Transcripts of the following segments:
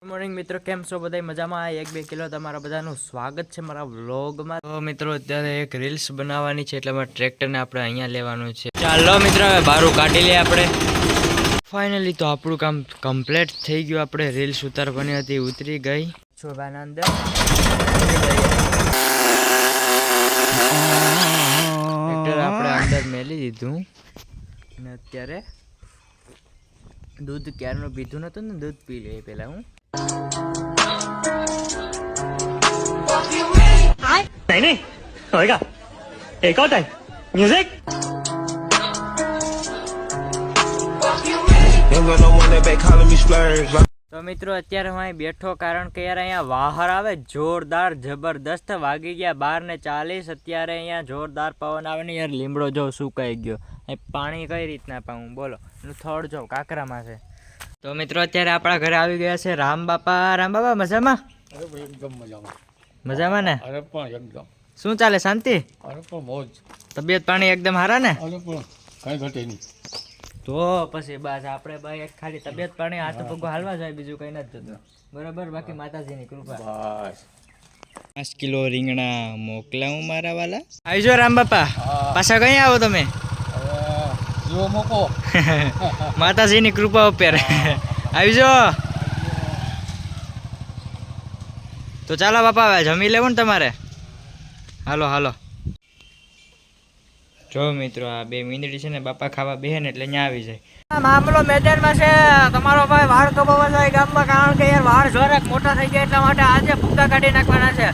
Morning મિત્રો, કેમ છો બધા? મજામાં? 1-2 કિલો તમારા બધાનું સ્વાગત છે મારા વ્લોગમાં. તો મિત્રો અત્યારે એક રીલ્સ બનાવવાની છે, એટલે મારા ટ્રેક્ટરને આપણે અહીંયા લેવાનું છે. ચાલો મિત્રો, હવે બારું કાઢી લઈએ આપણે. ફાઇનલી તો આપણું કામ કમ્પ્લીટ થઈ ગયું. આપણે રીલ્સ ઉતારવાની હતી, ઉતરી ગઈ. છોભાના અંદર ટ્રેક્ટર આપણે અંદર મેલી દીધું અને અત્યારે दूध क्यारનું પીધું નતું ને, दूध પી લે પેલા હું. नहीं होएगा एक और टाइम म्यूजिक તો મિત્રો અત્યારે હું અહીં બેઠો, કારણ કે યાર અહીંયા વાહર આવે જોરદાર જબરદસ્ત. વાગી ગયા 12:40. અત્યારે અહીંયા જોરદાર પવન આવે ને યાર. લીમડો જો સુકાઈ ગયો. પાણી કઈ રીતના પાઉં બોલો? થોડ જો કાકરામાં છે. તો મિત્રો અત્યારે આપણા ઘરે આવી ગયા છે રામ બાપા. મજામાં? એકદમ મજામાં. મજામાં ને? અરે પણ એકદમ. શું ચાલે? શાંતિ? અરે પણ મોજ. તબિયત પાણી એકદમ સારા ને? અરે પણ કઈ ઘટે નહીં. તો પછી બસ આપણે ભાઈ એક ખાલી તબિયત પાણી હાથ પગો હાલવા જાય, બીજું કઈ નથી થતું. બરાબર? બાકી માતાજીની કૃપા. બસ 5 કિલો રીંગણા મોકલાવું મારા વાલા. આવજો રામ બાપા. પાછા કઈ આવો તમે? જો મોકો માતાજીની કૃપા ઉપર આવજો. તો ચાલો બાપા, હવે જમી લેવું ને તમારે. હાલો હાલો. જો મિત્રો, આ 2 મીંદડી છે ને, બાપા ખાવા બેહે ને એટલે અહીંયા આવી જાય. મામલો મેદાનમાં છે. તમારો ભાઈ વાળ કપાવવા જાય ગામમાં, કારણ કે યાર વાળ જોરક મોટા થઈ ગયા, એટલા માટે આજે ફૂગા કાઢી નાખવાના છે.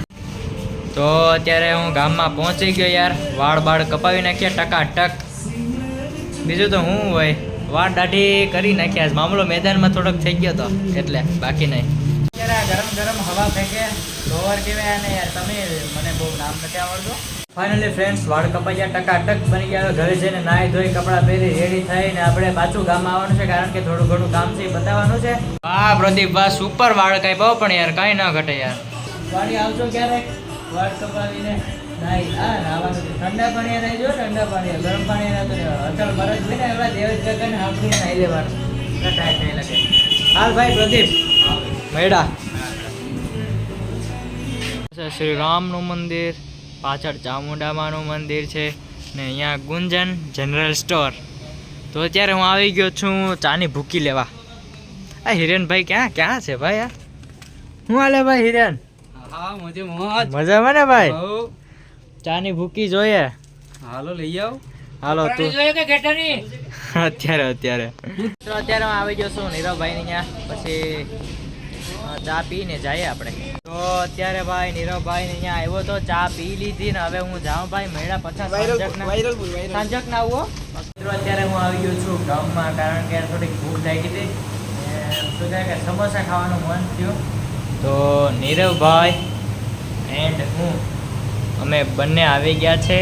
તો અત્યારે હું ગામમાં પહોંચી ગયો યાર. વાળ બાળ કપાવી નાખ્યા ટકાટક. બીજું તો હું હોય, વાળ દાઢી કરી નાખ્યા. મામલો મેદાનમાં થોડોક થઈ ગયો તો એટલે, બાકી નહીં. અત્યારે ગરમ ગરમ હવા ફેંકે લોવર કહેવાય ને યાર. તમે મને બહુ નામ નથી આવડતું. ફાઇનલી ફ્રેન્ડ્સ, વાળ કપાઈ ગયા, ટકાટક બની ગયા. ઘરે જઈને નાહી ધોઈ કપડાં પહેરી રેડી થઈને આપણે પાછું ગામમાં આવવાનું છે, કારણ કે થોડું ઘણું કામ છે એ બતાવવાનું છે. વાહ પ્રદીપ, વાહ સુપર વાળ કાપ્યા, પણ યાર કાંઈ ન ઘટે યાર. વાડી આવજો ક્યારેક વાળ કપાવીને નાહી. હા, નાવાનું ઠંડા પાણી નાહી જો. ઠંડા પાણી ગરમ પાણી નાખતો અચલ બરજ હોય ને, એવા દેવેશ કાકાને હાંફીને નાહી લેવાનું. ટાઈટ નહીં લાગે. હાલ ભાઈ પ્રદીપ મેડા. શ્રી રામનું મંદિર, પાછળ ચામુંડામાનું મંદિર છે ને અહીંયા ગુંજન જનરલ સ્ટોર. તો અત્યારે હું આવી ગયો છું ચાની ભૂકી લેવા. આ હિરેનભાઈ ક્યાં છે ભાઈ? આ શું હાલે ભાઈ હિરેન? હા મજે મોજ. મજામાં ને ભાઈ? ચાની ભૂકી જોઈએ. હાલો લઈ આવ. હાલો તું જોઈએ કે ઘેટાની? અત્યારે તો અત્યારે હું આવી ગયો છું નીરવભાઈ ત્યાં. પછી ચા પીને જઈએ આપણે. તો અત્યારે ભાઈ નીરવભાઈ ને અહીંયા આવ્યો તો, ચા પી લીધી ને હવે હું જાઉં ભાઈ મેળા. પાછા સાંજક ના આવો. અત્યારે હું આવી ગયો છું ગામમાં, કારણ કે થોડીક ભૂખ લાગી હતી. શું કહે કે સમોસા ખાવાનું મન થયું. તો નીરવભાઈ એન્ડ હું અમે બંને આવી ગયા છે.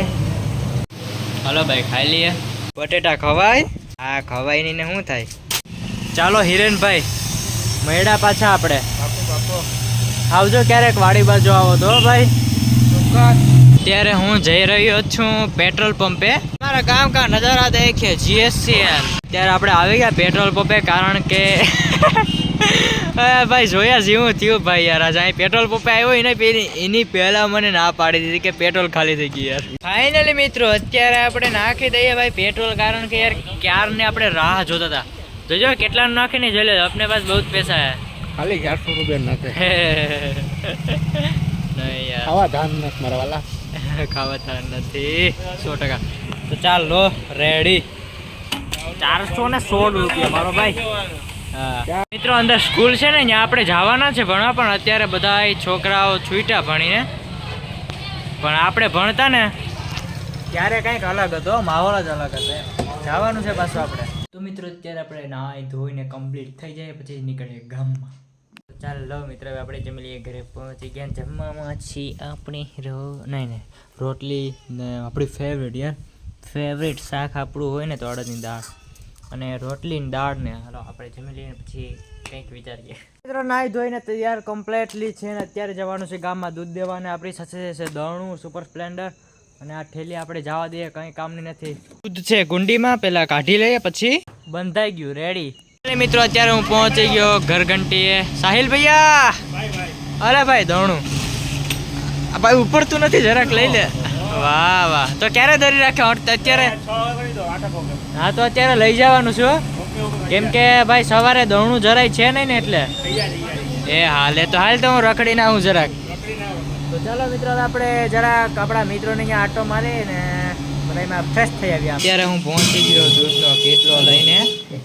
હલો ભાઈ, ખાઈ લઈએ. બટેટા ખવાય? હા ખવાય નહીં ને શું થાય. ચાલો હિરેનભાઈ મેળા પાછા આપણે. આવજો ક્યારેક વાડી બાજુ આવો તો ભાઈ. અત્યારે હું જઈ રહ્યો છું પેટ્રોલ પંપે. મારા ગામ કા નજારા દેખે GSCL. ત્યારે આપણે આવી ગયા પેટ્રોલ પંપે, કારણ કે ભાઈ જોયા જેવું થયું ભાઈ યાર. આજે અહીં પેટ્રોલ પંપે આવ્યો એની પહેલા મને ના પાડી દીધી કે પેટ્રોલ ખાલી થઈ ગયું યાર. ફાઇનલી મિત્રો અત્યારે આપણે નાખી દઈએ ભાઈ પેટ્રોલ, કારણ કે યાર ક્યારને આપણે રાહ જોતા હતા. જોજો કેટલાનું નાખીને જોઈ લો, अपने पास बहुत पैसा है. ખાલી 1100 રૂપિયા નાખે. નહીં યાર, ખાવા ધાન નથી મારા વાલા. ખાવા ધાન નથી 100%. તો ચાલ લો રેડી. 416 રૂપિયા મારો ભાઈ. હા મિત્રો, અંદર સ્કૂલ છે ને, ત્યાં આપણે જવાના છે ભણવા, પણ અત્યારે બધા છોકરાઓ છૂટ્યા ભણીને. પણ આપણે ભણતા ને ત્યારે કંઈક અલગ હતો, માહોલ જ અલગ હતો. જવાનું છે પાછું આપણે. તો મિત્રો અત્યારે આપણે નાહી ધોઈને કમ્પ્લીટ થઈ જાય પછી નીકળીએ ગામમાં. ચાલો મિત્રો, હવે આપણે જમી લઈએ. ઘરે પહોંચી ગયા. જમવામાં છીએ આપણે નહીં રોટલી ને આપણી ફેવરેટ યાર. ફેવરેટ શાક આપણું હોય ને તો અડદની દાળ અને રોટલીની દાળ ને. હાલો આપણે જમી લઈએ પછી કંઈક વિચારીએ. મિત્રો નાહી ધોઈને તૈયાર કમ્પ્લીટલી છે ને અત્યારે જવાનું છે ગામમાં દૂધ દેવાને. આપણી સાથે છે દળનું સુપર સ્પ્લેન્ડર અને આ ઠેલી આપણે જવા દઈએ, કંઈ કામની નથી. દૂધ છે કુંડીમાં, પેલા કાઢી લઈએ પછી બંધાઈ ગયું રેડી. મિત્રો અત્યારે હું પહોંચી ગયો ઘર ઘંટીએ. સાહિલ ભૈયા, અરે ભાઈ દોણું ભાઈ ઉપડતું નથી, જરાક લઈ લે. વાહ વાહ, તો ક્યારે ધરી રાખ્યો અત્યારે? હા તો અત્યારે લઈ જવાનું છું, કેમ કે ભાઈ સવારે દોણું જરાય છે નહીં ને એટલે. એ હાલે તો હાલ તો હું રખડી ના હું જરાક. તો ચાલો મિત્રો આપણે જરાક આપણા મિત્રોને અહીંયા આટો મારી ને બધામાં ફ્રેશ થઈ આવ્યા. અત્યારે હું પહોંચી ગયો દૂધનો કેટલો લઈને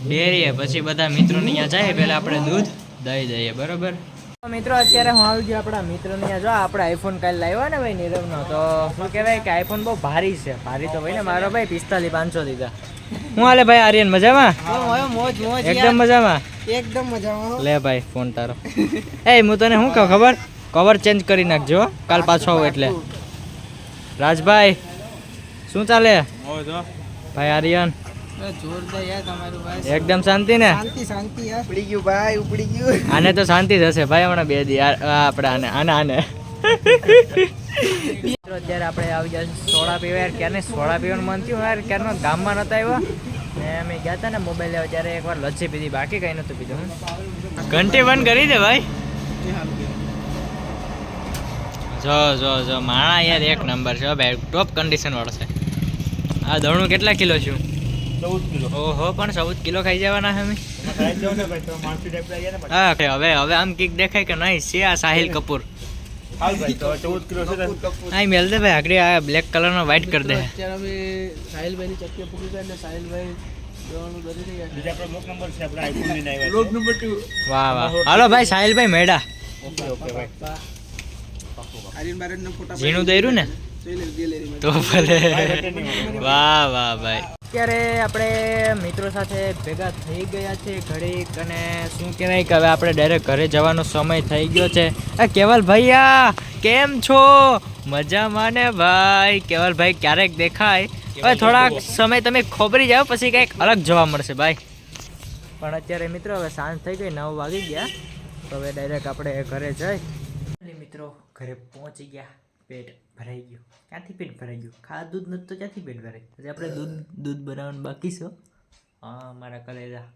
ડેરીએ, પછી બધા મિત્રોને અહીંયા જાય પહેલાં આપણે દૂધ દઈ દઈએ, બરોબર. મિત્રો અત્યારે હું આવી ગયો આપણા મિત્રોને અહીંયા. જો આપણે આઈફોન કાલે લાવ્યો ને ભાઈ નીરવનો, તો શું કહેવાય કે આઈફોન બહુ ભારી છે. ભારી તો ભાઈ ને મારો ભાઈ 4500 દીધા. હું હાલે ભાઈ આર્યન, મજામાં? એકદમ મજામાં. એકદમ મજામાં. લે ભાઈ ફોન તારો. એ હું તને શું કહું ખબર, કવર ચેન્જ કરી નાખજો કાલ પાછો આવું એટલે. રાજભાઈ શું ચાલે ભાઈ? આર્યન જોરદાર યાર તમારું ભાઈ. એકદમ શાંતિ ને? શાંતિ યાર. ઉપડી ગયું ભાઈ, ઉપડી ગયું. આને તો શાંતિ જ હશે ભાઈ, હમણાં 2 દી આપણે આને અત્યારે આપણે આવી ગયા સોડા પીવા. યાર ક્યારે સોડા પીવાનું મન થયું યાર, ક્યારનો ગામમાં નતા આવ્યા ને અમે ગયા હતા ને મોબાઈલ લેવા, ત્યારે એકવાર લચ્છી પીધી, બાકી કઈ નતું પીધું. ઘંટી બંધ કરી દે ભાઈ. જો જો જો માણા યાર એક નંબર છે ભાઈ, ટોપ કન્ડિશન વાળો છે. આ દોણું કેટલા કિલો છું? 14 કિલો. ઓહો, પણ 14 કિલો ખાઈ જવાના છે અમે. હા હવે આમ કીક દેખાય કે નહીં છે આ સાહિલ કપૂર. હા મેલ દે ભાઈ, આગળ આ બ્લેક કલરનો વ્હાઈટ કરી દે. અત્યારે અમે સાહિલભાઈની ચક્કી પૂરી કરીને સાહિલભાઈ જવાનું કરી રહ્યા. બીજા આપણો બ્લોક નંબર છે, આપણે આઈફોન લઈને આવ્યા બ્લોક નંબર 2. વાહ વાહ, હાલો ભાઈ સાહિલભાઈ મેડા. ઓકે ભાઈ. આર્યન બારનના ફોટા ઝીણું દઈરું ને જોઈ લે ગેલેરીમાં. તો ભલે. વાહ વાહ ભાઈ. અત્યારે આપણે મિત્રો સાથે ભેગા થઈ ગયા છે ઘડીક, અને શું કહેવાય કે હવે આપણે ડાયરેક્ટ ઘરે જવાનો સમય થઈ ગયો છે. કેવલ ભૈયા કેમ છો? મજામાં ને ભાઈ? કેવલભાઈ ક્યારેક દેખાય, હવે થોડાક સમય તમે ખોબરી જાઓ પછી કંઈક અલગ જોવા મળશે ભાઈ. પણ અત્યારે મિત્રો હવે સાંજ થઈ ગઈ, 9 વાગી ગયા, તો હવે ડાયરેક્ટ આપણે ઘરે જઈ. મિત્રો ઘરે પહોંચી ગયા, પેટ ભરાઈ ગયું. ક્યાંથી પેટ ભરાઈ ગયું? ખાધું જ નથી તો ક્યાંથી પેટ ભરાય? પછી આપણે દૂધ બનાવવાનું બાકી છે. હા મારા કલેજા.